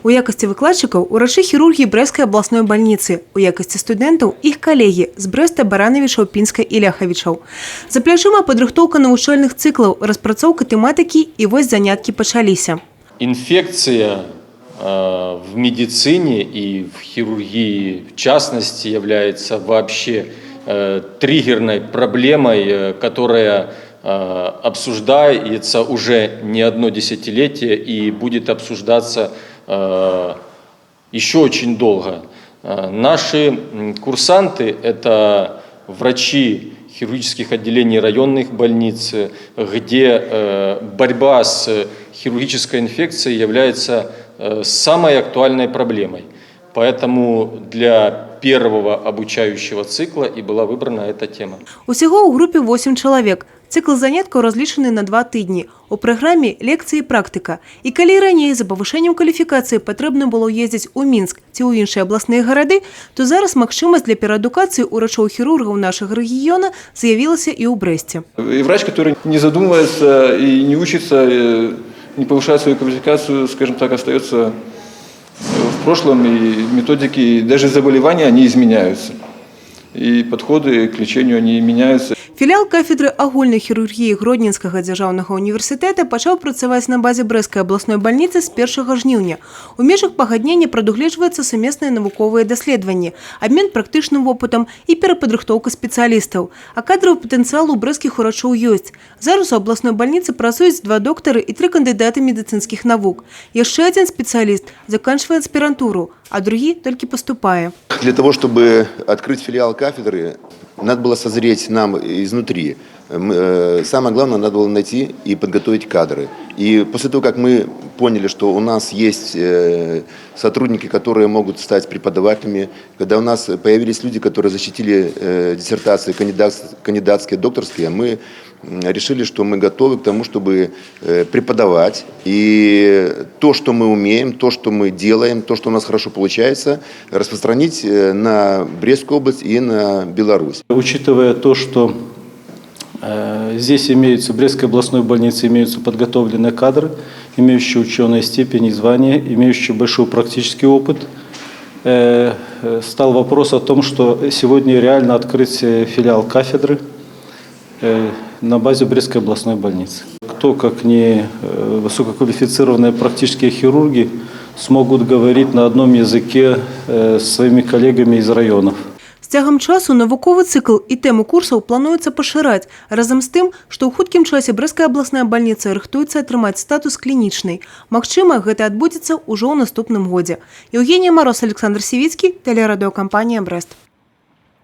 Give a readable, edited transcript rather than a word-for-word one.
У якості выкладчикаў урачы хірургіі Брэсцкай абласной бальніцы, у якості студэнтаў іх калегі з Брэста Баранавічаў, Пінска і Ляхавічаў. За плячыма падрыхтоўка навучальных цыклаў, распрацоўка тэматыкі і вось заняткі пачаліся. Инфекция в медицине и в хирургии в частности является вообще триггерной проблемой, которая обсуждается уже не одно десятилетие и будет обсуждаться еще очень долго. Наши курсанты – это врачи хирургических отделений районных больниц, где борьба с хирургической инфекцией является самой актуальной проблемой. Поэтому для первого обучающего цикла и была выбрана эта тема. Усяго у групе 8 чалавек. Цикл заняткаў разлічаны на 2 тыдні. У праграме лекцыі і практыка. І калі раней за павышэннем кваліфікацыі патрэбна было ездзіць у Мінск ці ў іншыя абласныя гарады, то зараз магчымасць для пераадукацыі урачоў-хірургаў нашага рэгіёна з'явілася і ў Брэсце. И врач, который не задумывается и не учится, не повышает свою квалификацию, скажем так, остается в прошлом, и методики, и даже заболевания, они изменяются. И подходы к лечению, они меняются. Філіал кафедры агульнай хірургіі Гродненскага дзяржаўнага універсітэта пачаў працаваць на базе Брэсцкай абласной бальніцы з 1 жніўня. У межах пагаднення прадугледжваецца сумесныя навуковыя даследаванні, абмен практычным вопытам і перападрыхтоўка спецыялістаў. А кадравы патэнцыял у брэсцкіх урачоў ёсць. Зараз у абласной бальніцы працуюць 2 доктары і 3 кандыдаты медыцынскіх навук. Яшчэ адзін спецыяліст заканчивае аспірантуру, а другі толькі паступае. Для того, чтобы открыть филиал кафедры, надо было созреть нам изнутри. Самое главное, надо было найти и подготовить кадры. И после того, как мы поняли, что у нас есть сотрудники, которые могут стать преподавателями, когда у нас появились люди, которые защитили диссертации кандидатские, докторские, мы решили, что мы готовы к тому, чтобы преподавать. И то, что мы умеем, то, что мы делаем, то, что у нас хорошо получается, распространить на Брестскую область и на Беларусь. Учитывая то, что здесь имеются, в Брестской областной больнице имеются подготовленные кадры, имеющие ученые степени, звания, имеющие большой практический опыт, стал вопрос о том, что сегодня реально открыть филиал кафедры на базе Брестской областной больницы. Кто, как не высококвалифицированные практические хирурги, смогут говорить на одном языке с своими коллегами из районов. З цягам часу навуковы цыкл і тэму курсаў плануецца пашыраць, разам з тым, што ў хуткім часе Брэсцкая абласная бальніца рыхтуецца атрымаць статус клінічнай. Магчыма, гэта адбудзецца ўжо ў наступным годзе. Еўгенія Мароз, Александр Сівіцкі, тэлерадыёкампанія «Брэст».